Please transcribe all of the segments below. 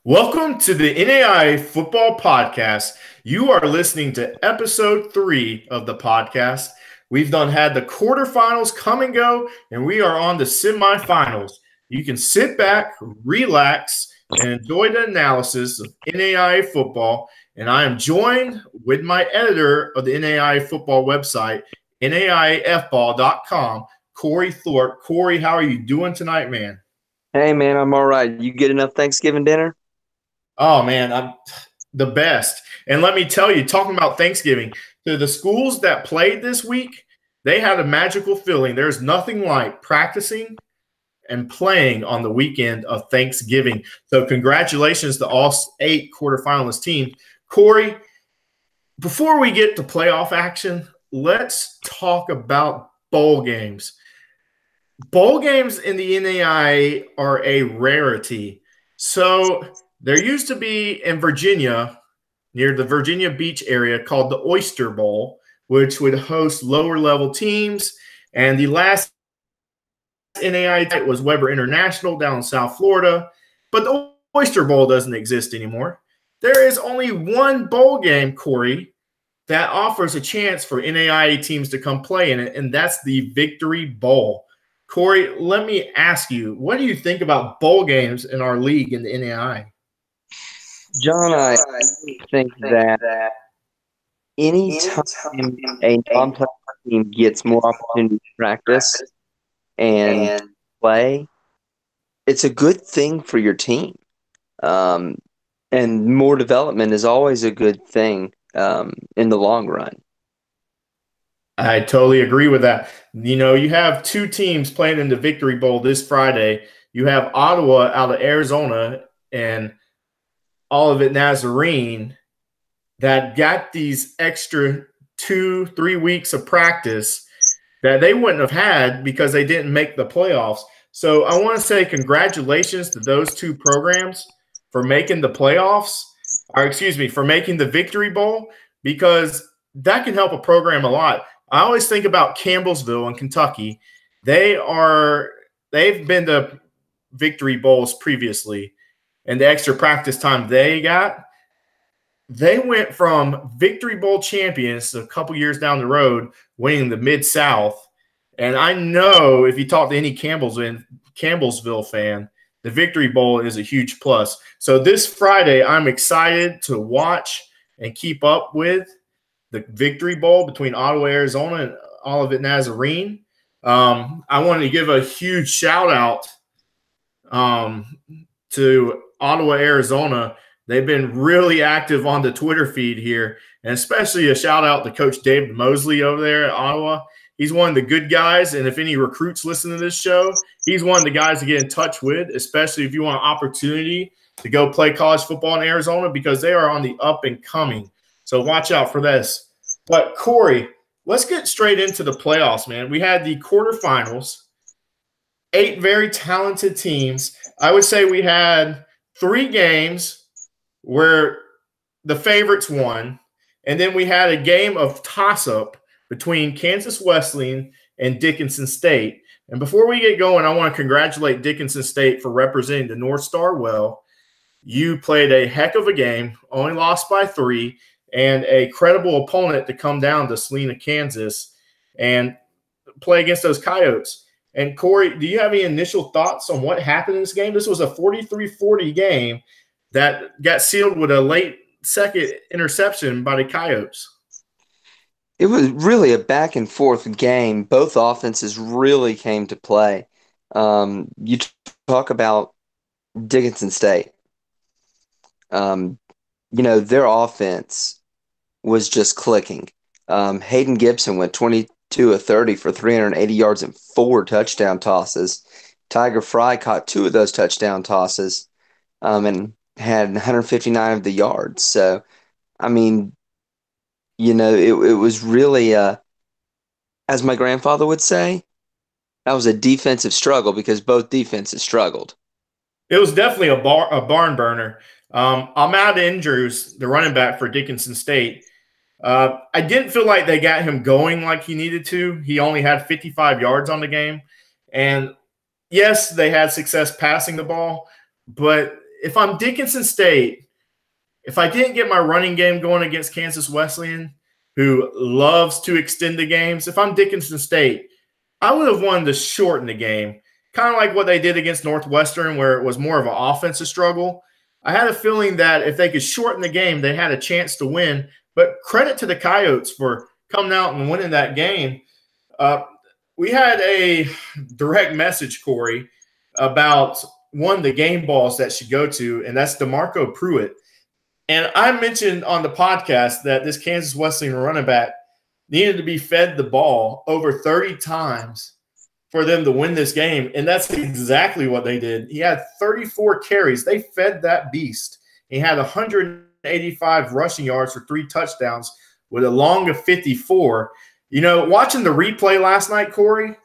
Welcome to the NAIA Football Podcast. You are listening to episode 3 of the podcast. We've had the quarterfinals come and go, and we are on the semifinals. You can sit back, relax, and enjoy the analysis of NAIA football. And I am joined with my editor of the NAIA football website, NAIAFball.com, Corey Thorpe. Corey, how are you doing tonight, man? Hey, man, I'm all right. You get enough Thanksgiving dinner? Oh, man, I'm the best. And let me tell you, talking about Thanksgiving, to the schools that played this week, they had a magical feeling. There's nothing like practicing and playing on the weekend of Thanksgiving. So congratulations to all 8 quarterfinalist teams. Corey, before we get to playoff action, let's talk about bowl games. Bowl games in the NAIA are a rarity. So there used to be in Virginia, near the Virginia Beach area, called the Oyster Bowl, which would host lower-level teams. And the last NAIA was Weber International down in South Florida. But the Oyster Bowl doesn't exist anymore. There is only one bowl game, Corey, that offers a chance for NAIA teams to come play in it, and that's the Victory Bowl. Corey, let me ask you, what do you think about bowl games in our league in the NAIA? John, I think that anytime a non-player team gets more opportunity to practice and play, it's a good thing for your team. And more development is always a good thing in the long run. I totally agree with that. You know, you have 2 teams playing in the Victory Bowl this Friday. You have Ottawa out of Arizona and Olivet Nazarene that got these extra 2-3 weeks of practice that they wouldn't have had because they didn't make the playoffs. So I want to say congratulations to those 2 programs for making the playoffs, or excuse me, for making the Victory Bowl, because that can help a program a lot. I always think about Campbellsville in Kentucky. They've been to Victory Bowls previously, and the extra practice time they got, they went from Victory Bowl champions a couple years down the road, winning the Mid-South. And I know if you talk to any Campbellsville fan, the Victory Bowl is a huge plus. So this Friday, I'm excited to watch and keep up with the Victory Bowl between Ottawa, Arizona, and Olivet Nazarene. I wanted to give a huge shout-out to Ottawa, Arizona. They've been really active on the Twitter feed here, and especially a shout-out to Coach David Mosley over there at Ottawa. He's one of the good guys, and if any recruits listen to this show, he's one of the guys to get in touch with, especially if you want an opportunity to go play college football in Arizona, because they are on the up and coming. So watch out for this. But, Corey, let's get straight into the playoffs, man. We had the quarterfinals, 8 very talented teams. I would say we had 3 games where the favorites won, and then we had a game of toss-up between Kansas Wesleyan and Dickinson State. And before we get going, I want to congratulate Dickinson State for representing the North Star well. You played a heck of a game, only lost by 3, and a credible opponent to come down to Salina, Kansas, and play against those Coyotes. And, Corey, do you have any initial thoughts on what happened in this game? This was a 43-40 game that got sealed with a late second interception by the Coyotes. It was really a back-and-forth game. Both offenses really came to play. You talk about Dickinson State. Their offense was just clicking. Hayden Gibson went 22 of 30 for 380 yards and 4 touchdown tosses. Tiger Fry caught 2 of those touchdown tosses and had 159 of the yards. So, I mean, it was really, as my grandfather would say, that was a defensive struggle because both defenses struggled. It was definitely a barn burner. Ahmad Andrews, the running back for Dickinson State, I didn't feel like they got him going like he needed to. He only had 55 yards on the game. And, yes, they had success passing the ball, but if I'm Dickinson State, if I didn't get my running game going against Kansas Wesleyan, who loves to extend the games, if I'm Dickinson State, I would have wanted to shorten the game, kind of like what they did against Northwestern, where it was more of an offensive struggle. I had a feeling that if they could shorten the game, they had a chance to win. But credit to the Coyotes for coming out and winning that game. Uh, we had a direct message, Corey, about one of the game balls that should go to, and that's DeMarco Pruitt. And I mentioned on the podcast that this Kansas Wesleyan running back needed to be fed the ball over 30 times for them to win this game. And that's exactly what they did. He had 34 carries. They fed that beast. He had 185 rushing yards for 3 touchdowns with a long of 54. You know, watching the replay last night, Corey,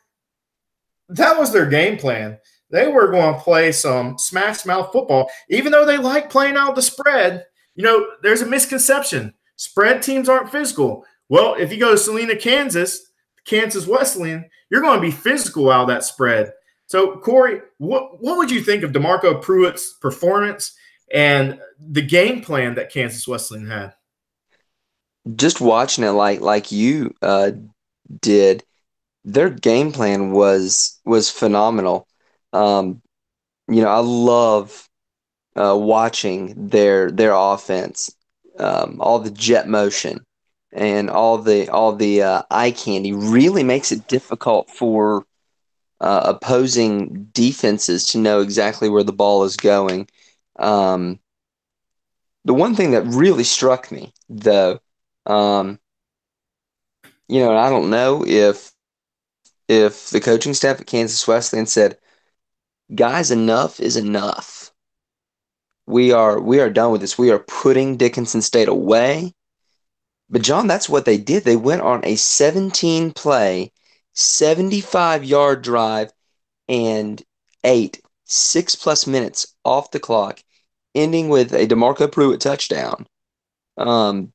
that was their game plan. They were going to play some smash mouth football, even though they like playing out the spread. You know, there's a misconception. Spread teams aren't physical. Well, if you go to Salina, Kansas, Kansas Wesleyan, you're going to be physical out of that spread. So, Corey, what would you think of DeMarco Pruitt's performance and the game plan that Kansas Wesleyan had? Just watching it like you did, their game plan was phenomenal. Um, I love watching their offense, all the jet motion and all the eye candy really makes it difficult for opposing defenses to know exactly where the ball is going. Um, the one thing that really struck me, though, um, and I don't know if the coaching staff at Kansas Wesleyan said, "Guys, enough is enough. We are done with this. We are putting Dickinson State away." But John, that's what they did. They went on a 17 play, 75-yard drive and ate 6+ minutes off the clock, ending with a DeMarco Pruitt touchdown. Um,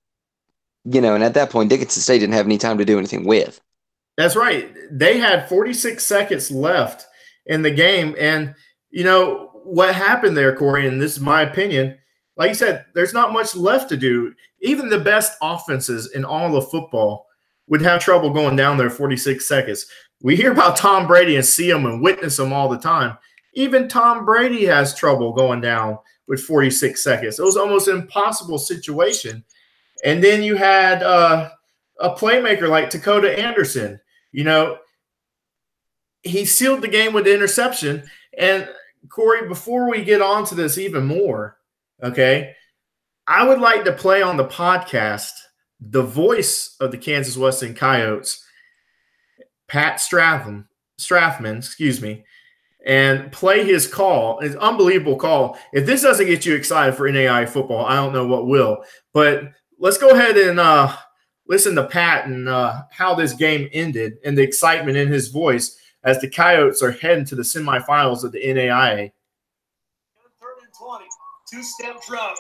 and at that point, Dickinson State didn't have any time to do anything with. That's right. They had 46 seconds left in the game. And, you know, what happened there, Corey, and this is my opinion, like you said, there's not much left to do. Even the best offenses in all of football would have trouble going down there 46 seconds. We hear about Tom Brady and see him and witness him all the time. Even Tom Brady has trouble going down with 46 seconds. It was almost an impossible situation. And then you had a playmaker like Dakota Anderson. You know, he sealed the game with the interception. And Corey, before we get on to this even more, okay, I would like to play on the podcast the voice of the Kansas Wesleyan Coyotes, Pat Strathman, excuse me, and play his call, his unbelievable call. If this doesn't get you excited for NAIA football, I don't know what will. But let's go ahead and listen to Pat and how this game ended and the excitement in his voice as the Coyotes are heading to the semifinals of the NAIA. 3rd and 20, 2-step drop.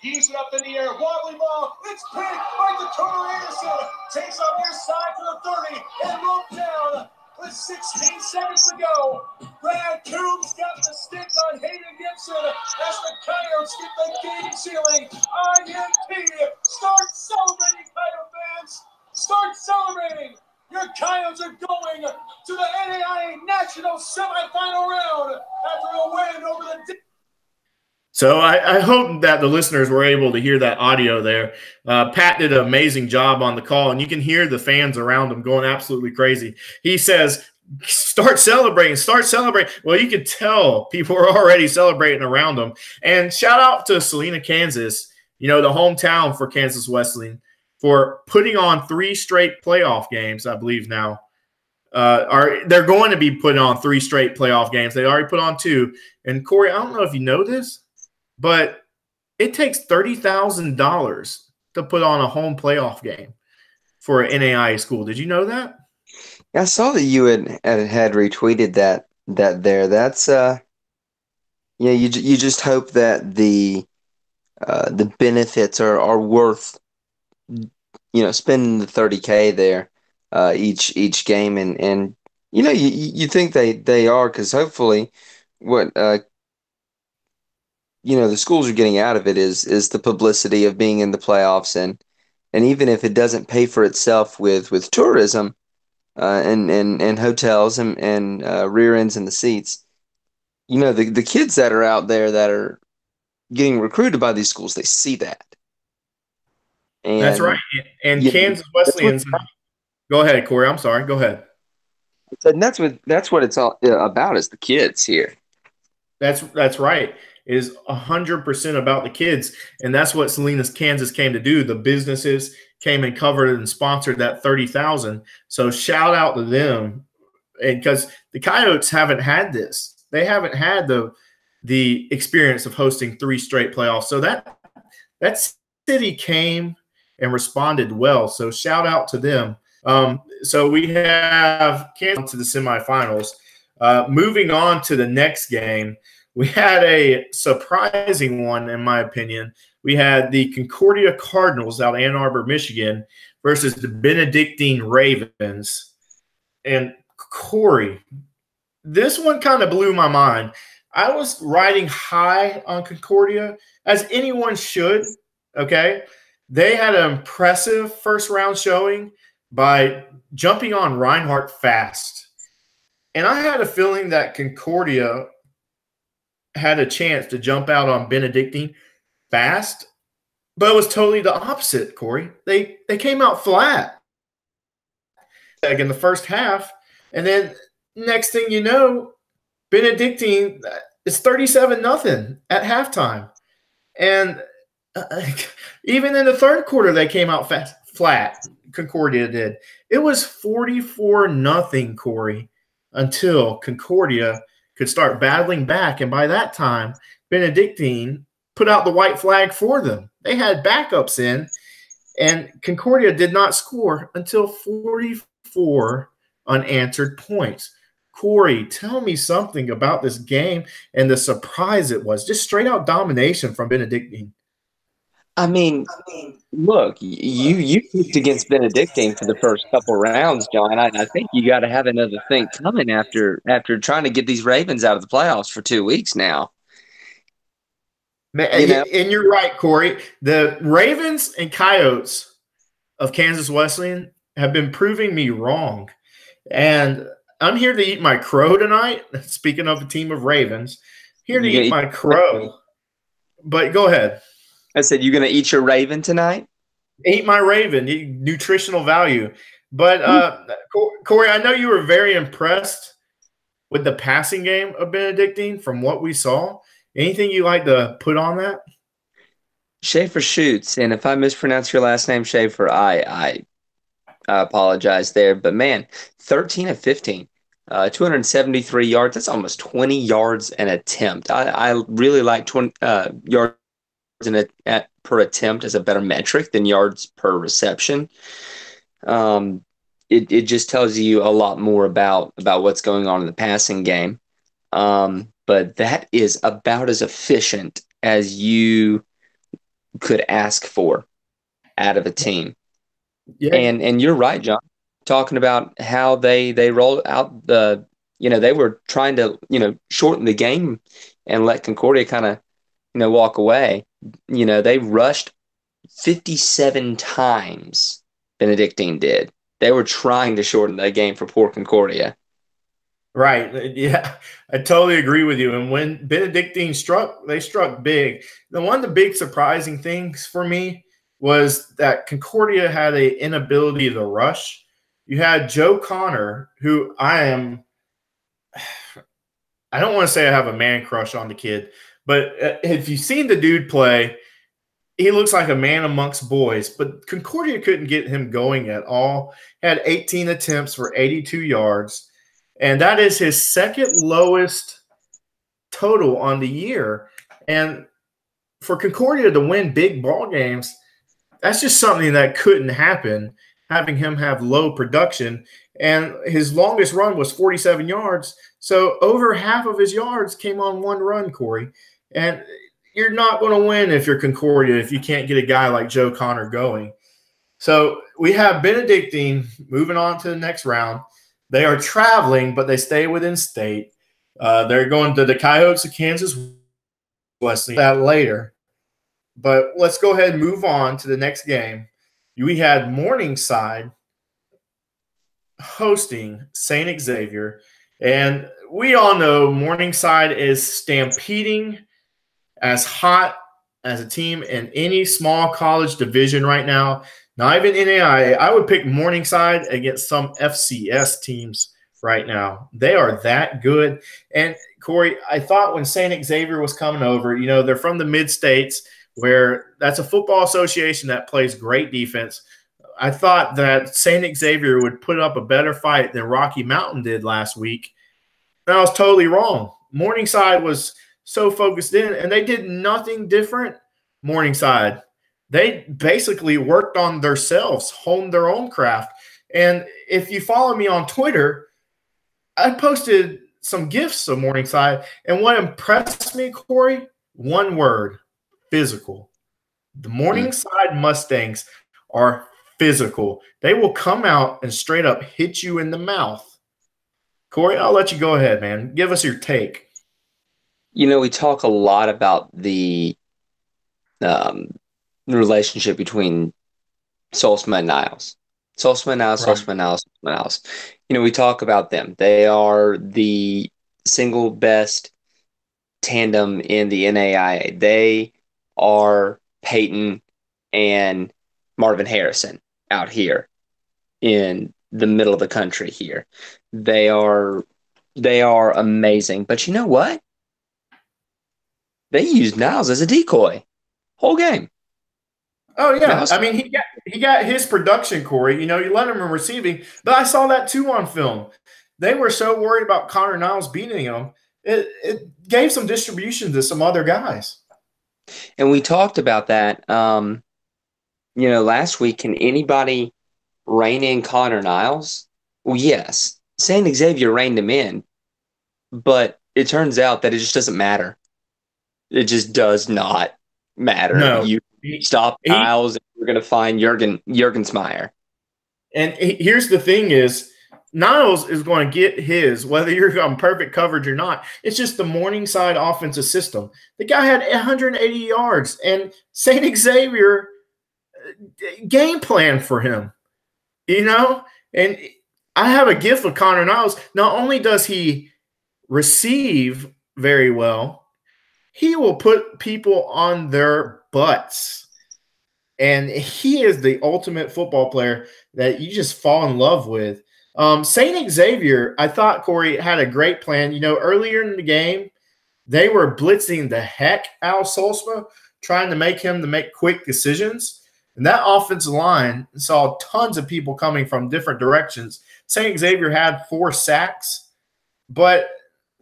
He's it up in the air, wobbly ball. It's picked by Dakota Anderson. Takes on near side to the 30 and roped down with 16 seconds to go. Brad Coombs got the stick on Hayden Gibson as the Coyotes get the game sealing. INT. Start celebrating, Coyote fans. Start celebrating. Your Coyotes are going to the NAIA National Semifinal round after a win over the. So I hope that the listeners were able to hear that audio there. Pat did an amazing job on the call, and you can hear the fans around him going absolutely crazy. He says, start celebrating, start celebrating. Well, you could tell people are already celebrating around him. And shout out to Salina, Kansas, you know, the hometown for Kansas Wesleyan, for putting on 3 straight playoff games, I believe now. They're going to be putting on 3 straight playoff games. They already put on 2. And, Corey, I don't know if you know this, but it takes $30,000 to put on a home playoff game for an NAIA school. Did you know that? I saw that you had retweeted that there. That's you just hope that the benefits are worth spending the 30K there each game, and you think they are, because hopefully what the schools are getting out of it is the publicity of being in the playoffs, and even if it doesn't pay for itself with tourism and hotels and rear ends in the seats, the kids that are out there that are getting recruited by these schools, they see that. That's right. And And Kansas Wesleyans. Go ahead, Corey. I'm sorry. Go ahead. that's what it's all about, is the kids here. That's right. It is 100% about the kids, and that's what Salinas, Kansas came to do. The businesses came and covered and sponsored that 30,000. So shout out to them, and because the Coyotes haven't had this, they haven't had the experience of hosting 3 straight playoffs. So that city came and responded well. So shout out to them. So we have Kansas to the semifinals. Moving on to the next game, we had a surprising one, in my opinion. We had the Concordia Cardinals out of Ann Arbor, Michigan, versus the Benedictine Ravens. And Corey, this one kind of blew my mind. I was riding high on Concordia, as anyone should, okay? They had an impressive first-round showing by jumping on Reinhardt fast. And I had a feeling that Concordia had a chance to jump out on Benedictine fast, but it was totally the opposite, Corey. They came out flat in the first half, and then next thing you know, Benedictine is 37-0 at halftime. And even in the third quarter, they came out flat. Concordia did. It was 44-0, Corey, until Concordia could start battling back. And by that time, Benedictine put out the white flag for them. They had backups in, and Concordia did not score until 44 unanswered points. Corey, tell me something about this game and the surprise it was. Just straight out domination from Benedictine. I mean, look, you picked against Benedictine for the first couple rounds, John. I think you got to have another thing coming after trying to get these Ravens out of the playoffs for 2 weeks now. Man, and you're right, Corey. The Ravens and Coyotes of Kansas Wesleyan have been proving me wrong. And I'm here to eat my crow tonight. Speaking of a team of Ravens, here to eat my crow. But go ahead. I said, you're going to eat your Raven tonight? Eat my Raven, nutritional value. But, Corey, I know you were very impressed with the passing game of Benedictine from what we saw. Anything you like to put on that? Schaefer Shoots. And if I mispronounce your last name, Schaefer, I apologize there. But, man, 13 of 15. 273 yards. That's almost 20 yards an attempt. I really like 20 yards per attempt as a better metric than yards per reception. It just tells you a lot more about what's going on in the passing game. But that is about as efficient as you could ask for out of a team. Yeah. And you're right, John, talking about how they rolled out they were trying to, shorten the game and let Concordia kind of, walk away. They rushed 57 times, Benedictine did. They were trying to shorten that game for poor Concordia. Right. Yeah, I totally agree with you. And when Benedictine struck, they struck big. One of the big surprising things for me was that Concordia had an inability to rush. You had Joe Connor, who I don't want to say I have a man crush on the kid, but if you've seen the dude play, he looks like a man amongst boys. But Concordia couldn't get him going at all. Had 18 attempts for 82 yards, and that is his second lowest total on the year. And for Concordia to win big ball games, that's just something that couldn't happen, having him have low production. And his longest run was 47 yards. So over half of his yards came on one run, Corey. And you're not going to win if you're Concordia if you can't get a guy like Joe Connor going. So we have Benedictine moving on to the next round. They are traveling, but they stay within state. They're going to the Coyotes of Kansas Wesley, that later. But let's go ahead and move on to the next game. We had Morningside hosting St. Xavier. And we all know Morningside is stampeding as hot as a team in any small college division right now. Not even NAIA. I would pick Morningside against some FCS teams right now. They are that good. And Corey, I thought when St. Xavier was coming over, they're from the mid-states where that's a football association that plays great defense. I thought that St. Xavier would put up a better fight than Rocky Mountain did last week. And I was totally wrong. Morningside was so focused in, and they did nothing different. Morningside, they basically worked on themselves, honed their own craft. And if you follow me on Twitter, I posted some gifs of Morningside, and what impressed me, Corey, one word: physical. The Morningside Mustangs are physical. They will come out and straight up hit you in the mouth. Corey, I'll let you go ahead, man. Give us your take. We talk a lot about the relationship between Solsma and Niles. Solsma and Niles, Right. Solsma and Niles, Solsma and Niles. We talk about them. They are the single best tandem in the NAIA. They are Peyton and Marvin Harrison out here in the middle of the country here. They are amazing. But you know what? They used Niles as a decoy whole game. Oh yeah, Niles, I mean he got his production, Corey. You let him in receiving, but I saw that too on film. They were so worried about Connor Niles beating him, it gave some distribution to some other guys. and we talked about that. Last week. Can anybody rein in Connor Niles? Well, yes. St. Xavier reined him in, but it turns out that it just doesn't matter. It just does not matter. No, You stop Niles, and you're going to find Jurgensmeyer. And here's the thing is, Niles is going to get his, whether you're on perfect coverage or not. It's just the Morningside offensive system. The guy had 180 yards, and St. Xavier game plan for him, And I have a gift of Connor Niles. Not only does he receive very well, he will put people on their butts. And he is the ultimate football player that you just fall in love with. St. Xavier, I thought, Corey, had a great plan. Earlier in the game, they were blitzing the heck out of Solsma, trying to make him to make quick decisions. And that offensive line saw tons of people coming from different directions. St. Xavier had 4 sacks, but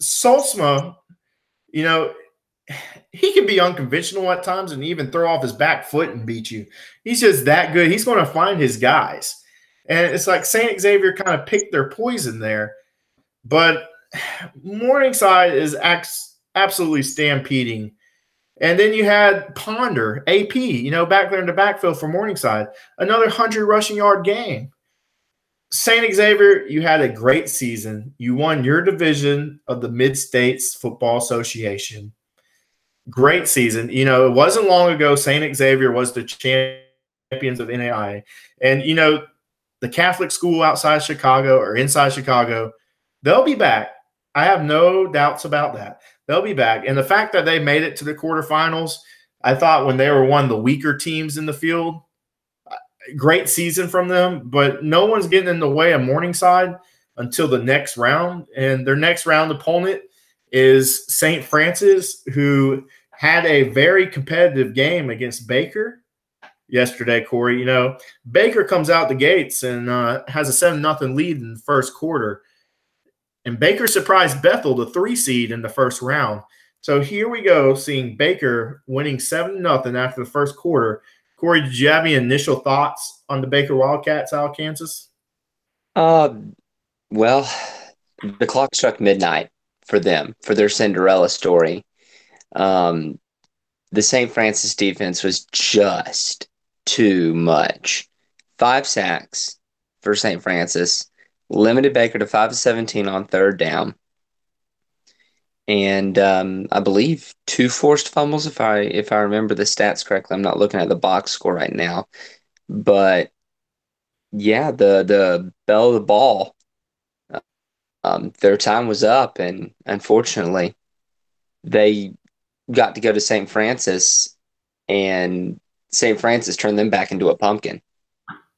Solsma, he can be unconventional at times and even throw off his back foot and beat you. He's just that good. He's going to find his guys. And it's like St. Xavier kind of picked their poison there. But Morningside is absolutely stampeding. And then you had Ponder, AP, back there in the backfield for Morningside. Another 100 rushing yard game. St. Xavier, you had a great season. You won your division of the Mid-States Football Association. Great season. It wasn't long ago St. Xavier was the champions of NAIA. And, the Catholic school outside Chicago or inside Chicago, they'll be back. I have no doubts about that. They'll be back. And the fact that they made it to the quarterfinals, I thought when they were one of the weaker teams in the field, great season from them, but no one's getting in the way of Morningside until the next round. And their next round opponent is St. Francis, who had a very competitive game against Baker yesterday, Corey. Baker comes out the gates and has a 7-0 lead in the first quarter. And Baker surprised Bethel, the 3 seed, in the first round. So here we go, seeing Baker winning 7-0 after the first quarter. Corey, did you have any initial thoughts on the Baker Wildcats out of Kansas? Well, the clock struck midnight for them, for their Cinderella story. The St. Francis defense was just too much. 5 sacks for St. Francis, limited Baker to 5 of 17 on third down. and I believe 2 forced fumbles if I remember the stats correctly. I'm not looking at the box score right now, but yeah, the bell of the ball, their time was up, and unfortunately, they got to go to St. Francis, and St. Francis turned them back into a pumpkin.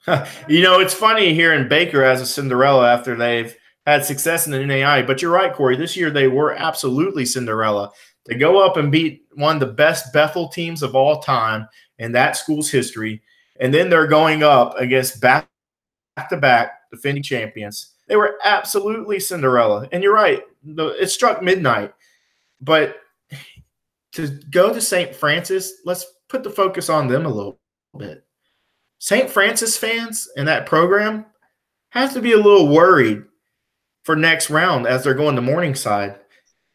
It's funny hearing Baker as a Cinderella after they've had success in the NAIA, but you're right, Corey. This year they were absolutely Cinderella. They go up and beat one of the best Bethel teams of all time in that school's history, and then they're going up against back-to-back defending champions. They were absolutely Cinderella. And you're right, it struck midnight. But to go to St. Francis, let's put the focus on them a little bit. St. Francis fans and that program have to be a little worried for next round as they're going to Morningside.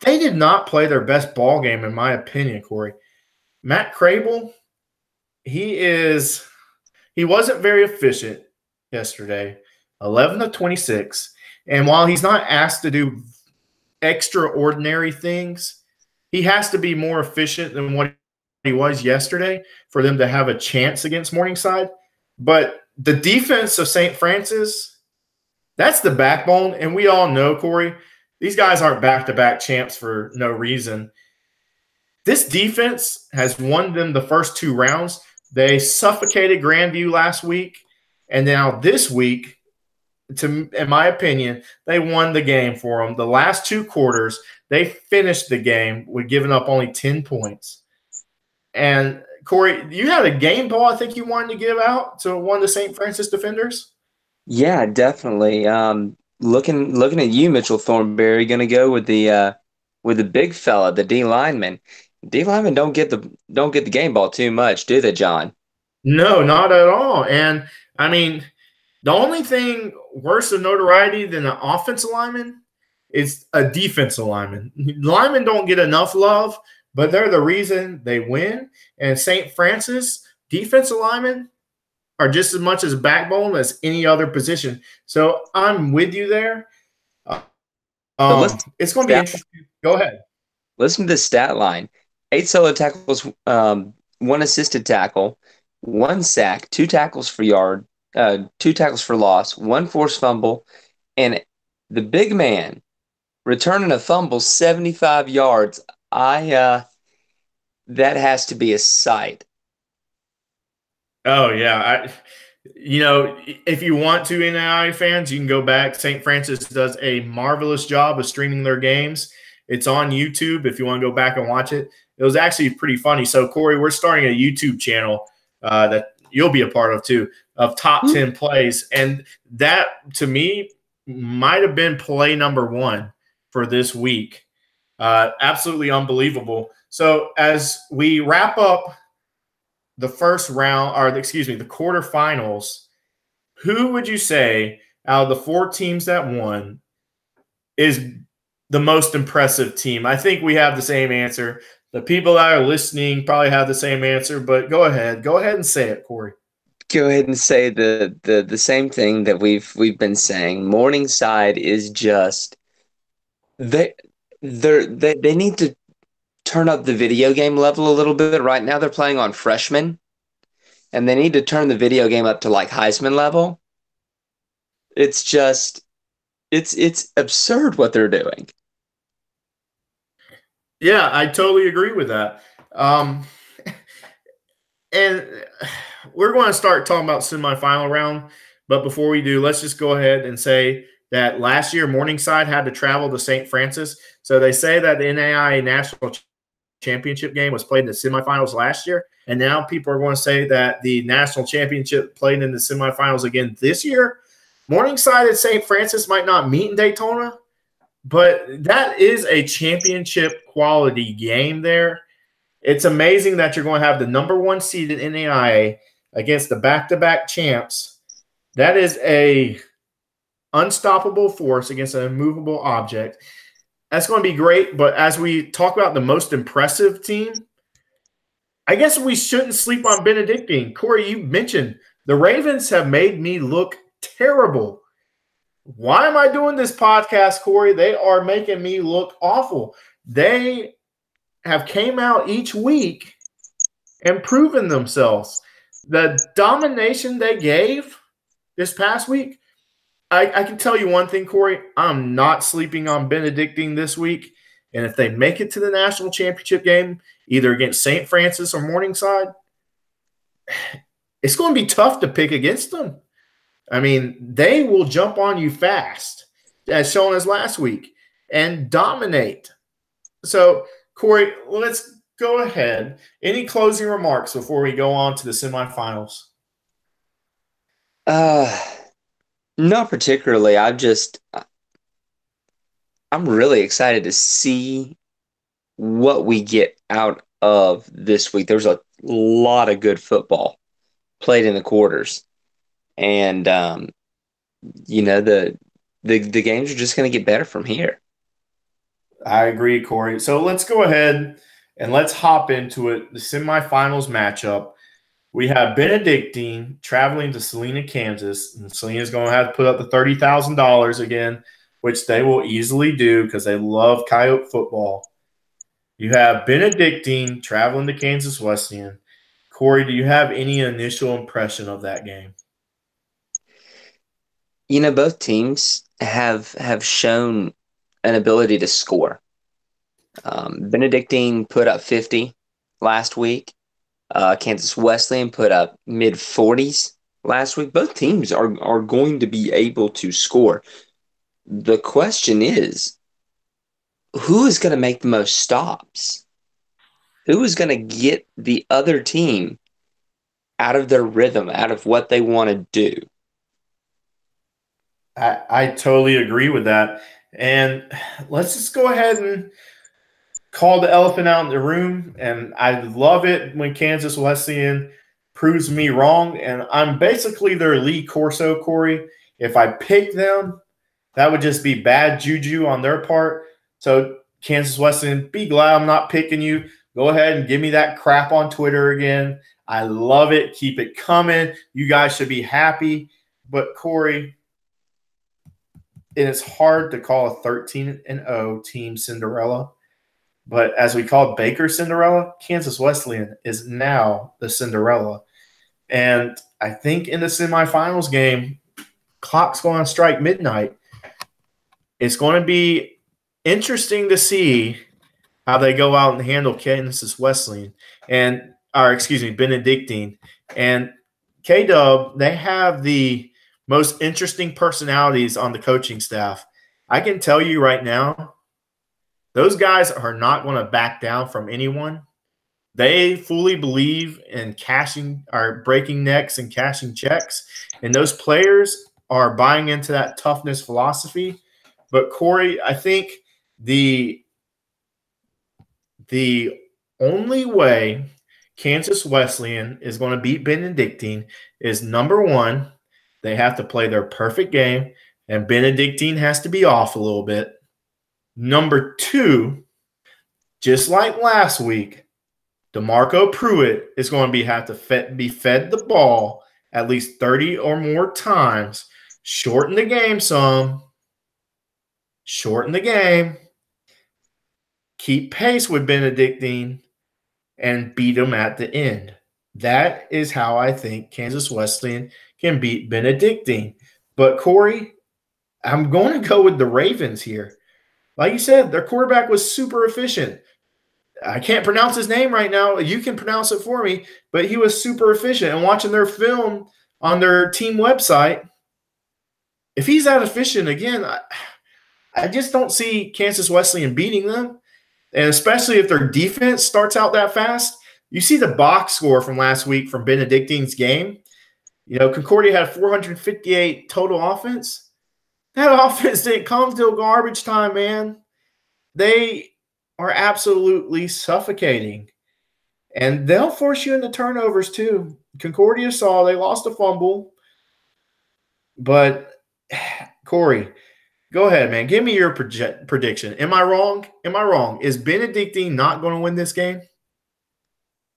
They did not play their best ball game, in my opinion, Corey. Matt Crable, he wasn't very efficient yesterday, 11 of 26. And while he's not asked to do extraordinary things, he has to be more efficient than what he was yesterday for them to have a chance against Morningside. But the defense of St. Francis, that's the backbone. And we all know, Corey, these guys aren't back-to-back champs for no reason. This defense has won them the first 2 rounds. They suffocated Grandview last week. And now this week, in my opinion, they won the game for them. The last 2 quarters, they finished the game with giving up only 10 points. And, Corey, you had a game ball I think you wanted to give out to one of the St. Francis defenders? Yeah, definitely. Looking at you, Mitchell Thornberry, going to go with the big fella, the D lineman. D linemen don't get the game ball too much, do they, John? No, not at all. And, I mean, the only thing worse of notoriety than an offensive lineman is a defensive lineman. Linemen don't get enough love, but they're the reason they win. And St. Francis, defensive linemen are just as much as a backbone as any other position. So I'm with you there. It's going to be interesting. Go ahead. Listen to the stat line. 8 solo tackles, 1 assisted tackle, 1 sack, 2 tackles for yard, 2 tackles for loss, 1 forced fumble, and the big man returning a fumble 75 yards. That has to be a sight. Oh, yeah. If you want to, NAIA fans, you can go back. St. Francis does a marvelous job of streaming their games. It's on YouTube if you want to go back and watch it. It was actually pretty funny. So, Corey, we're starting a YouTube channel that you'll be a part of too, of top 10 plays. And that, to me, might have been play number 1 for this week. Absolutely unbelievable. So as we wrap up the first round, the quarterfinals, who would you say out of the 4 teams that won is the most impressive team? I think we have the same answer. The people that are listening probably have the same answer, but go ahead and say it, Corey. Go ahead and say the same thing that we've been saying. Morningside is just they need to turn up the video game level a little bit. Right now they're playing on freshmen, and they need to turn the video game up to like Heisman level. It's just it's absurd what they're doing. Yeah, I totally agree with that. And we're going to start talking about semifinal round. But before we do, let's just go ahead and say that last year Morningside had to travel to St. Francis. So they say that the NAIA National Championship game was played in the semifinals last year. And now people are going to say that the National Championship played in the semifinals again this year. Morningside and St. Francis might not meet in Daytona, but that is a championship quality game there. It's amazing that you're going to have the number 1 seed in NAIA against the back-to-back champs. That is a unstoppable force against an immovable object. That's going to be great, but as we talk about the most impressive team, I guess we shouldn't sleep on Benedictine. Corey, you mentioned the Ravens have made me look terrible. Why am I doing this podcast, Corey? They are making me look awful. they have came out each week and proven themselves. The domination they gave this past week, I can tell you one thing, Corey. I'm not sleeping on Benedictine this week. And if they make it to the national championship game, either against St. Francis or Morningside, it's going to be tough to pick against them. I mean, they will jump on you fast, as shown as last week, and dominate. So, Corey, let's go ahead. Any closing remarks before we go on to the semifinals? Not particularly. I'm really excited to see what we get out of this week. There's a lot of good football played in the quarters, and the games are just going to get better from here. I agree, Corey. So let's go ahead and let's hop into it. The semifinals matchup. We have Benedictine traveling to Salina, Kansas, and Selena's going to have to put up the $30,000 again, which they will easily do because they love Coyote football. You have Benedictine traveling to Kansas Wesleyan. Corey, do you have any initial impression of that game? Both teams have shown an ability to score. Benedictine put up 50 last week. Kansas Wesleyan put up mid-40s last week. Both teams are going to be able to score. The question is, who is going to make the most stops? Who is going to get the other team out of their rhythm, out of what they want to do? I totally agree with that. And let's just go ahead and call the elephant out in the room. And I love it when Kansas Wesleyan proves me wrong. And I'm basically their Lee Corso, Corey. If I pick them, that would just be bad juju on their part. So Kansas Wesleyan, be glad I'm not picking you. Go ahead and give me that crap on Twitter again. I love it. Keep it coming. You guys should be happy. But Corey, it is hard to call a 13-0 team Cinderella. But as we called Baker Cinderella, Kansas Wesleyan is now the Cinderella. And I think in the semifinals game, clock's going to strike midnight. It's going to be interesting to see how they go out and handle Kansas Wesleyan Benedictine. And K-Dub, they have the most interesting personalities on the coaching staff. I can tell you right now, those guys are not going to back down from anyone. They fully believe in breaking necks and cashing checks. And those players are buying into that toughness philosophy. But Corey, I think the only way Kansas Wesleyan is going to beat Benedictine is, number one, they have to play their perfect game, and Benedictine has to be off a little bit. Number two, just like last week, DeMarco Pruitt is going to have to be fed the ball at least 30 or more times, shorten the game some, shorten the game, keep pace with Benedictine, and beat them at the end. That is how I think Kansas Wesleyan can beat Benedictine. But, Corey, I'm going to go with the Ravens here. Like you said, their quarterback was super efficient. I can't pronounce his name right now. You can pronounce it for me, but he was super efficient. And watching their film on their team website, if he's that efficient again, I just don't see Kansas Wesleyan beating them. And especially if their defense starts out that fast. You see the box score from last week from Benedictine's game. Concordia had 458 total offense. That offense didn't come till garbage time, man. They are absolutely suffocating. And they'll force you into turnovers too. Concordia saw they lost a fumble. But, Corey, go ahead, man. Give me your prediction. Am I wrong? Am I wrong? Is Benedictine not going to win this game?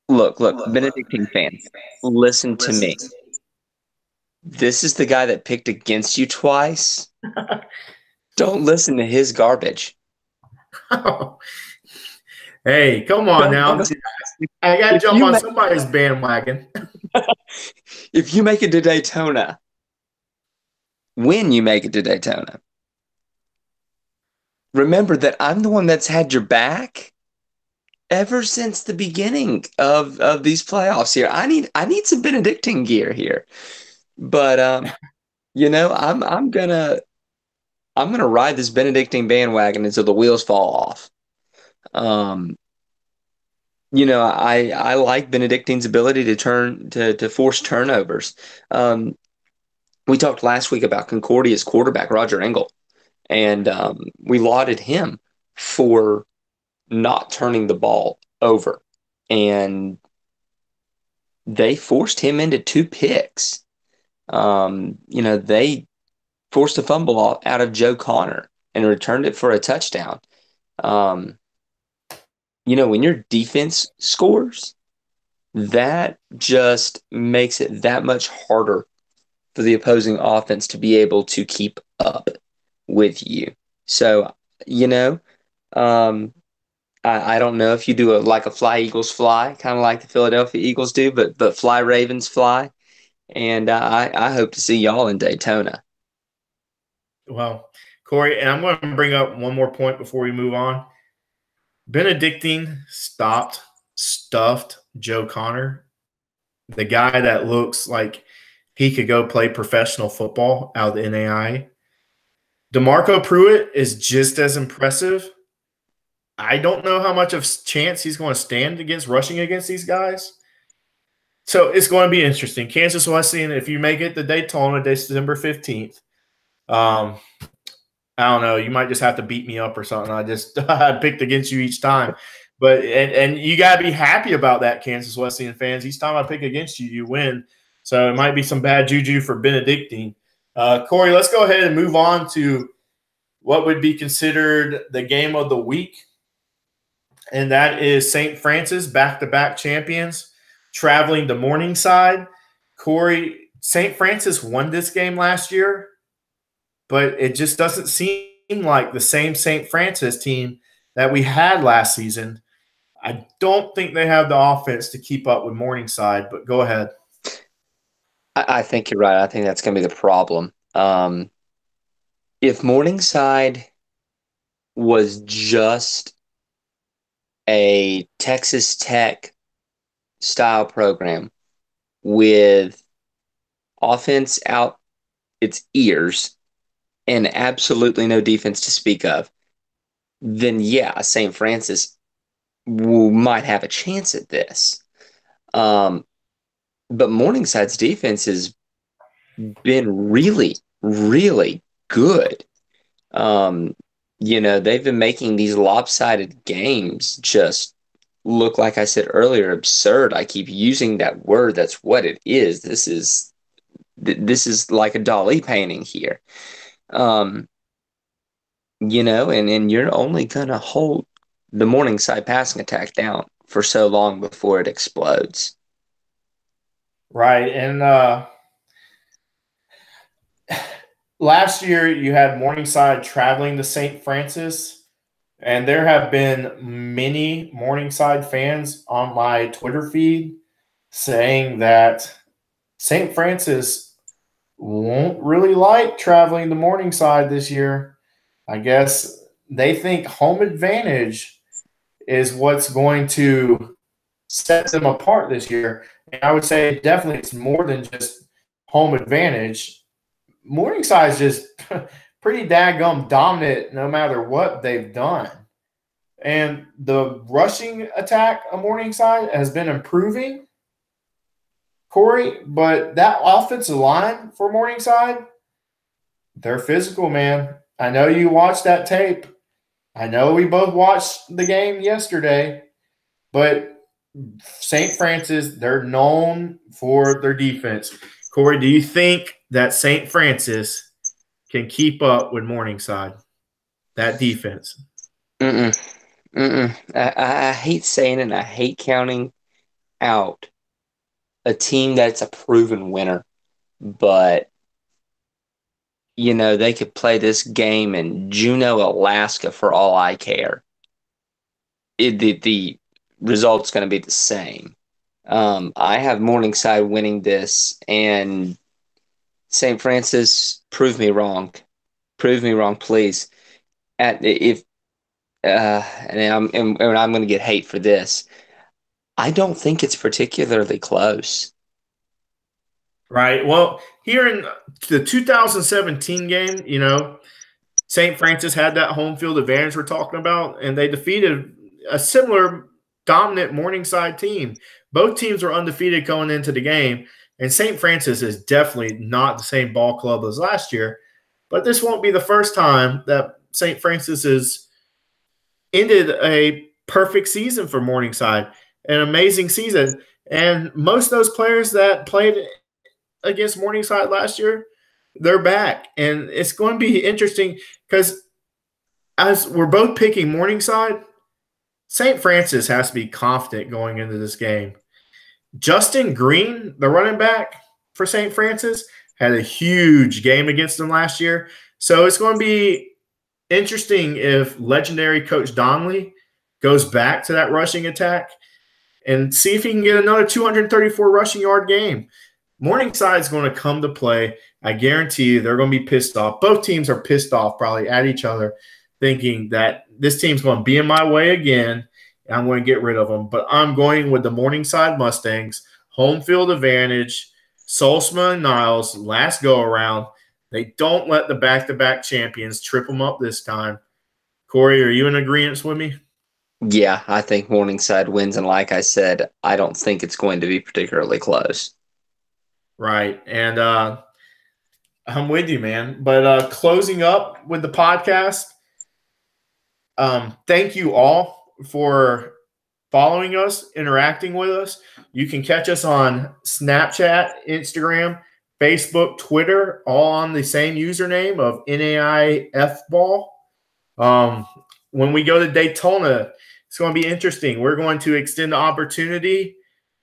Look, Benedictine fans, listen to me. This is the guy that picked against you twice. Don't listen to his garbage. Oh, Hey, come on now. I got to If jump you on make, somebody's bandwagon. if you make it to Daytona, when you make it to Daytona, remember that I'm the one that's had your back ever since the beginning of these playoffs here. I need some Benedictine gear here. But I'm gonna ride this Benedictine bandwagon until the wheels fall off. Um, I like Benedictine's ability to force turnovers. Um, we talked last week about Concordia's quarterback, Roger Engel, and we lauded him for not turning the ball over. And they forced him into 2 picks. They forced a fumble out of Joe Connor and returned it for a touchdown. Um, when your defense scores, that just makes it that much harder for the opposing offense to be able to keep up with you. So, you know, um, I don't know if you do like a fly Eagles fly, kind of like the Philadelphia Eagles do, but fly Ravens fly. And I hope to see y'all in Daytona. Well, Corey, and I'm going to bring up one more point before we move on. Benedictine stuffed Joe Connor, the guy that looks like he could go play professional football out of the NAIA. DeMarco Pruitt is just as impressive. I don't know how much of chance he's going to stand against rushing against these guys. So it's going to be interesting. Kansas Wesleyan, if you make it to Daytona December 15th, I don't know. You might just have to beat me up or something. I picked against you each time. But and you got to be happy about that, Kansas Wesleyan fans. Each time I pick against you, you win. So it might be some bad juju for Benedictine. Corey, let's go ahead and move on to what would be considered the game of the week. And that is St. Francis, back-to-back champions, traveling to Morningside. Corey, St. Francis won this game last year, but it just doesn't seem like the same St. Francis team that we had last season. I don't think they have the offense to keep up with Morningside, but go ahead. I think you're right. I think that's going to be the problem. If Morningside was just a Texas Tech style program with offense out its ears and absolutely no defense to speak of, then yeah, St. Francis might have a chance at this. But Morningside's defense has been really, really good. They've been making these lopsided games just look, like I said earlier, absurd. I keep using that word. That's what it is. This is like a Dali painting here. And you're only gonna hold the Morningside passing attack down for so long before it explodes. Right. And last year you had Morningside traveling to St. Francis, and there have been many Morningside fans on my Twitter feed saying that St. Francis won't really like traveling to Morningside this year. I guess they think home advantage is what's going to set them apart this year. And I would say definitely it's more than just home advantage. Morningside is just pretty daggum dominant no matter what they've done. And the rushing attack of Morningside has been improving, Corey, but that offensive line for Morningside, they're physical, man. I know you watched that tape. I know we both watched the game yesterday, but St. Francis, they're known for their defense. Corey, do you think that St. Francis can keep up with Morningside, that defense? Mm-mm. Mm-mm. I hate saying it, and I hate counting out a team that's a proven winner, but they could play this game in Juneau, Alaska for all I care. the result's going to be the same. I have Morningside winning this, and St. Francis, prove me wrong. Prove me wrong, please. And I'm going to get hate for this. I don't think it's particularly close. Right. Well, here in the 2017 game, St. Francis had that home field advantage we're talking about, and they defeated a similar dominant Morningside team. Both teams were undefeated going into the game, and St. Francis is definitely not the same ball club as last year. But this won't be the first time that St. Francis has ended a perfect season for Morningside, an amazing season. And most of those players that played against Morningside last year, they're back. And it's going to be interesting because as we're both picking Morningside, St. Francis has to be confident going into this game. Justin Green, the running back for St. Francis, had a huge game against them last year. So it's going to be interesting if legendary Coach Donnelly goes back to that rushing attack and see if he can get another 234 rushing yard game. Morningside's going to come to play. I guarantee you they're going to be pissed off. Both teams are pissed off probably at each other, thinking that this team's going to be in my way again, and I'm going to get rid of them. But I'm going with the Morningside Mustangs, home field advantage, Solsma and Niles, last go-around. They don't let the back-to-back champions trip them up this time. Corey, are you in agreement with me? Yeah, I think Morningside wins, and like I said, I don't think it's going to be particularly close. Right, and I'm with you, man. But closing up with the podcast, thank you all for following us, interacting with us. You can catch us on Snapchat, Instagram, Facebook, Twitter, all on the same username of NAIA Ball. When we go to Daytona, it's going to be interesting. We're going to extend the opportunity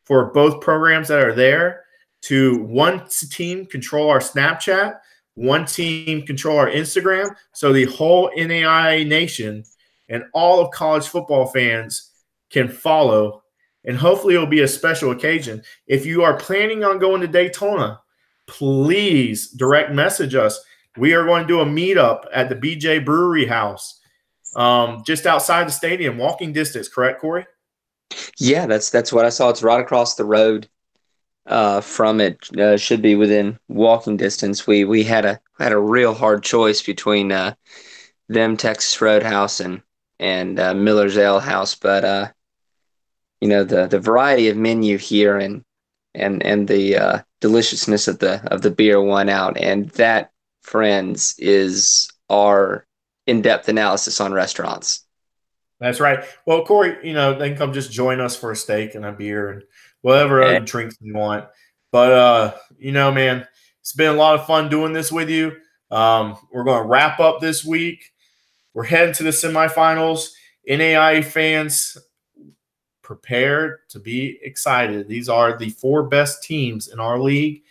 for both programs that are there to one team control our Snapchat, one team control our Instagram, so the whole NAIA nation and all of college football fans can follow, and hopefully it'll be a special occasion. If you are planning on going to Daytona, please direct message us. We are going to do a meetup at the BJ Brewery House, just outside the stadium, walking distance. Correct, Corey? Yeah, that's what I saw. It's right across the road from it. Should be within walking distance. We had a real hard choice between them, Texas Roadhouse, and Miller's Ale House, but the variety of menu here and the deliciousness of the beer won out, and that, friends, is our in-depth analysis on restaurants. That's right. Well, Corey, they can come just join us for a steak and a beer and whatever other drinks you want. But man, it's been a lot of fun doing this with you. We're going to wrap up this week. We're heading to the semifinals. NAIA fans, prepared to be excited. These are the 4 best teams in our league.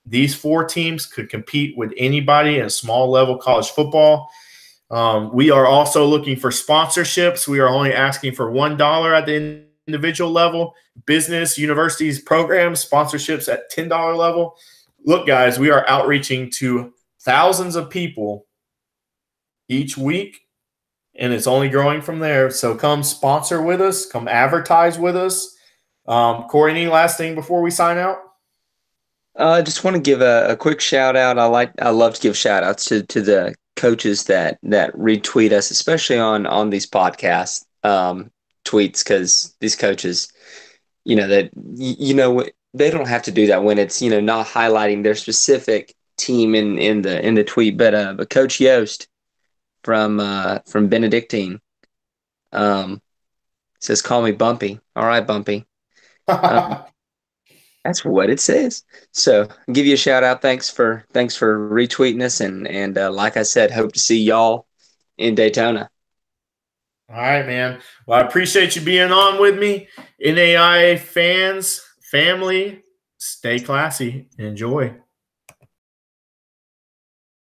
These 4 teams could compete with anybody in small level college football. We are also looking for sponsorships. We are only asking for $1 at the individual level. Business, universities, programs, sponsorships at $10 level. Look, guys, we are outreaching to thousands of people each week, and it's only growing from there. So come sponsor with us. Come advertise with us. Corey, any last thing before we sign out? I just want to give a quick shout out. I love to give shout outs to the coaches that retweet us, especially on these podcast tweets, because these coaches, they don't have to do that when it's not highlighting their specific team in the tweet. But Coach Yost from Benedictine says, "Call me Bumpy." All right, Bumpy. That's what it says. So I'll give you a shout out. Thanks for retweeting us, and like I said, hope to see y'all in Daytona. All right, man. Well, I appreciate you being on with me. NAIA fans, family, stay classy. Enjoy.